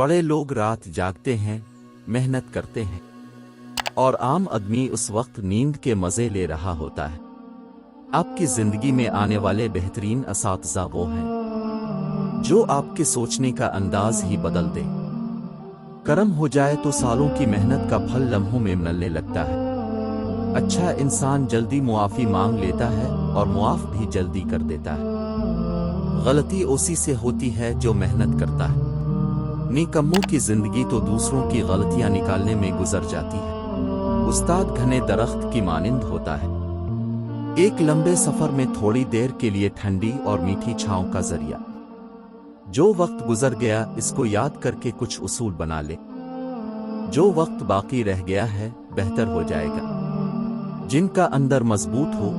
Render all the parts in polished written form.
बड़े लोग रात जागते हैं, मेहनत करते हैं, और आम आदमी उस वक्त नींद के मजे ले रहा होता है। आपकी जिंदगी में आने वाले बेहतरीन असातिज़ा वो हैं जो आपके सोचने का अंदाज ही बदल दे। करम हो जाए तो सालों की मेहनत का फल लम्हों में मिलने लगता है। अच्छा इंसान जल्दी मुआफ़ी मांग लेता है और मुआफ़ भी जल्दी कर देता है। गलती उसी से होती है जो मेहनत करता है। निकम्मों की जिंदगी तो दूसरों की गलतियां निकालने में गुजर जाती है। उस्ताद घने दरख्त की मानिंद होता है, एक लंबे सफर में थोड़ी देर के लिए ठंडी और मीठी छांव का जरिया। जो वक्त गुजर गया इसको याद करके कुछ उसूल बना ले। जो वक्त बाकी रह गया है बेहतर हो जाएगा। जिनका अंदर मजबूत हो,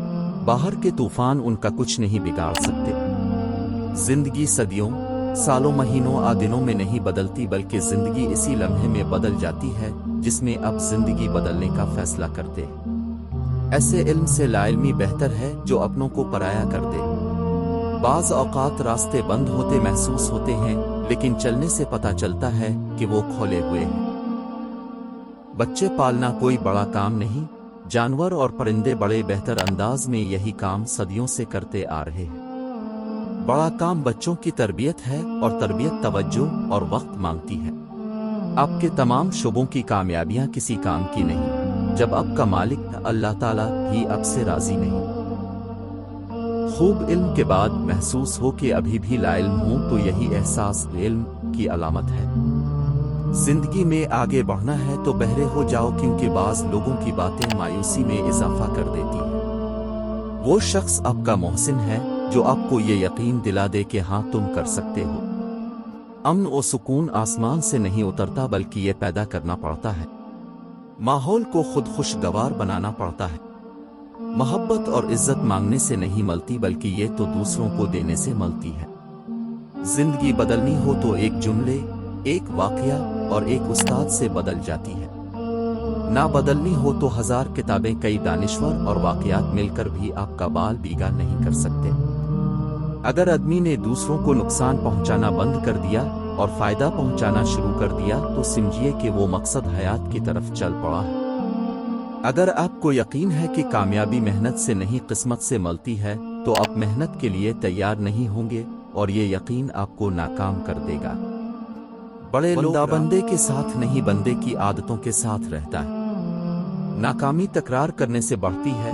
बाहर के तूफान उनका कुछ नहीं बिगाड़ सकते। जिंदगी सदियों, सालों, महीनों आ दिनों में नहीं बदलती, बल्कि जिंदगी इसी लम्हे में बदल जाती है जिसमें अब जिंदगी बदलने का फैसला करते हैं। ऐसे इल्म से लाइल्मी बेहतर है जो अपनों को पराया कर दे। बाज़ औक़ात रास्ते बंद होते महसूस होते हैं, लेकिन चलने से पता चलता है कि वो खोले हुए हैं। बच्चे पालना कोई बड़ा काम नहीं, जानवर और परिंदे बड़े बेहतर अंदाज में यही काम सदियों से करते आ रहे हैं। बड़ा काम बच्चों की तरबियत है, और तरबियत तवज्जो और वक्त मांगती है। आपके तमाम शुबों की कामयाबियां किसी काम की नहीं जब आपका मालिक अल्लाह ताला ही आपसे राजी नहीं। खूब इल्म के बाद महसूस हो कि अभी भी लाइल्म हूं, तो यही एहसास इल्म की अलामत है। जिंदगी में आगे बढ़ना है तो बहरे हो जाओ, क्योंकि बाज लोगों की बातें मायूसी में इजाफा कर देती हैं। वो शख्स आपका मोहसिन है जो आपको ये यकीन दिला दे कि हाँ तुम कर सकते हो। अमन और सुकून आसमान से नहीं उतरता, बल्कि ये पैदा करना पड़ता है। माहौल को खुद खुशगवार बनाना पड़ता है। मोहब्बत और इज्जत मांगने से नहीं मिलती, बल्कि ये तो दूसरों को देने से मिलती है। जिंदगी बदलनी हो तो एक जुमले, एक वाकया और एक उस्ताद से बदल जाती है। ना बदलनी हो तो 1000 किताबें, कई दानिश्वर और वाकयात मिलकर भी आपका बाल बीगा नहीं कर सकते। अगर आदमी ने दूसरों को नुकसान पहुंचाना बंद कर दिया और फायदा पहुंचाना शुरू कर दिया, तो समझिए कि वो मकसद हयात की तरफ चल पड़ा है। अगर आपको यकीन है कि कामयाबी मेहनत से नहीं किस्मत से मिलती है, तो आप मेहनत के लिए तैयार नहीं होंगे और ये यकीन आपको नाकाम कर देगा। बड़े लोग बंदे के साथ नहीं, बंदे की आदतों के साथ रहता है। नाकामी तकरार करने से बढ़ती है,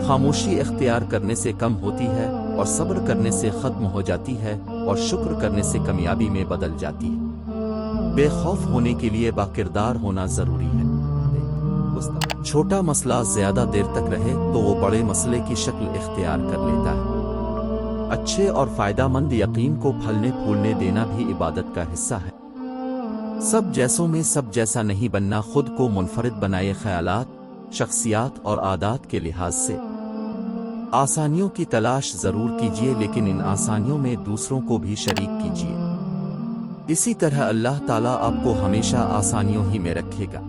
खामोशी इख्तियार करने से कम होती है, और सब्र करने से खत्म हो जाती है, और शुक्र करने से कामयाबी में बदल जाती है। बेखौफ होने के लिए बाकिरदार होना जरूरी है। छोटा मसला ज्यादा देर तक रहे तो वो बड़े मसले की शक्ल इख्तियार कर लेता है। अच्छे और फायदामंद यकीन को फलने फूलने देना भी इबादत का हिस्सा है। सब जैसों में सब जैसा नहीं बनना, खुद को मुनफरिद बनाए ख्यालात, शख्सियात और आदात के लिहाज से। आसानियों की तलाश जरूर कीजिए, लेकिन इन आसानियों में दूसरों को भी शरीक कीजिए। इसी तरह अल्लाह ताला आपको हमेशा आसानियों ही में रखेगा।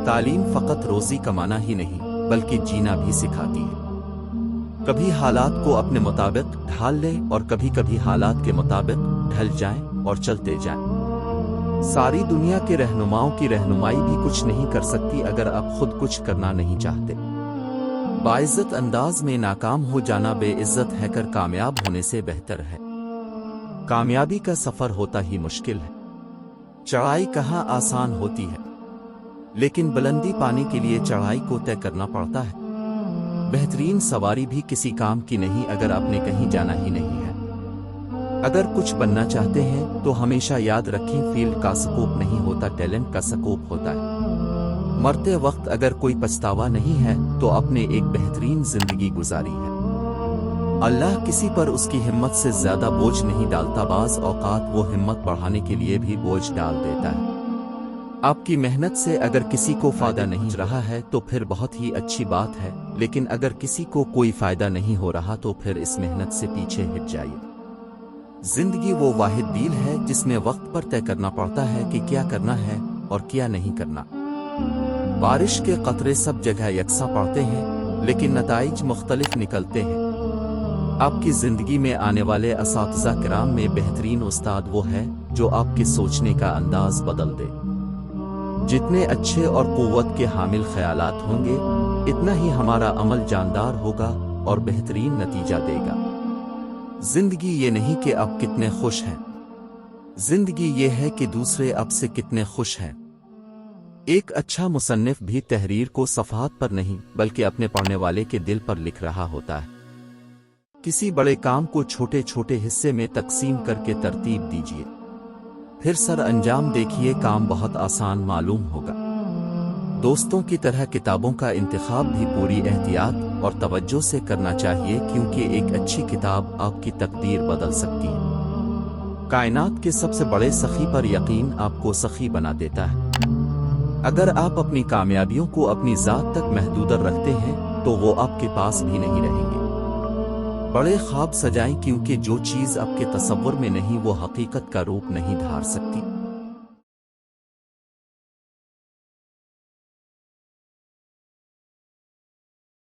तालीम फकत रोजी कमाना ही नहीं, बल्कि जीना भी सिखाती है। कभी हालात को अपने मुताबिक ढाल लें और कभी कभी हालात के मुताबिक ढल जाएं और चलते जाएं। सारी दुनिया के रहनुमाओं की रहनुमाई भी कुछ नहीं कर सकती अगर आप खुद कुछ करना नहीं चाहते। बाइज्जत अंदाज में नाकाम हो जाना बेइज्जत है कर कामयाब होने से बेहतर है। कामयाबी का सफर होता ही मुश्किल है। चढ़ाई कहाँ आसान होती है, लेकिन बुलंदी पाने के लिए चढ़ाई को तय करना पड़ता है। बेहतरीन सवारी भी किसी काम की नहीं अगर आपने कहीं जाना ही नहीं है। अगर कुछ बनना चाहते हैं तो हमेशा याद रखें, फील्ड का स्कोप नहीं होता, टैलेंट का स्कोप होता है। मरते वक्त अगर कोई पछतावा नहीं है तो आपने एक बेहतरीन जिंदगी गुजारी है। अल्लाह किसी पर उसकी हिम्मत से ज्यादा बोझ नहीं डालता, बाज़ औक़ात वो हिम्मत बढ़ाने के लिए भी बोझ डाल देता है। आपकी मेहनत से अगर किसी को फायदा नहीं रहा है तो फिर बहुत ही अच्छी बात है, लेकिन अगर किसी को कोई फायदा नहीं हो रहा तो फिर इस मेहनत से पीछे हट जाइए। जिंदगी वो वाहिद डील है जिसमें वक्त पर तय करना पड़ता है कि क्या करना है और क्या नहीं करना। बारिश के कतरे सब जगह यकसा पड़ते हैं, लेकिन नताइज मुख्तलिफ निकलते हैं। आपकी जिंदगी में आने वाले असातिज़ा किराम में बेहतरीन उस्ताद वो है जो आपके सोचने का अंदाज बदल दे। जितने अच्छे और कुव्वत के हामिल ख्यालात होंगे, इतना ही हमारा अमल जानदार होगा और बेहतरीन नतीजा देगा। जिंदगी ये नहीं कि आप कितने खुश हैं, जिंदगी ये है कि दूसरे आपसे कितने खुश हैं। एक अच्छा मुसन्निफ भी तहरीर को सफ़हात पर नहीं बल्कि अपने पढ़ने वाले के दिल पर लिख रहा होता है। किसी बड़े काम को छोटे छोटे हिस्से में तकसीम करके तरतीब दीजिए, फिर सर अंजाम देखिए, काम बहुत आसान मालूम होगा। दोस्तों की तरह किताबों का इंतखाब भी पूरी एहतियात और तवज्जो से करना चाहिए, क्योंकि एक अच्छी किताब आपकी तकदीर बदल सकती है। कायनात के सबसे बड़े सखी पर यकीन आपको सखी बना देता है। अगर आप अपनी कामयाबियों को अपनी ज़ात तक महदूद रखते हैं तो वो आपके पास भी नहीं रहेंगे। बड़े ख्वाब सजाएं, क्योंकि जो चीज़ आपके तसव्वुर में नहीं वो हकीकत का रूप नहीं धार सकती।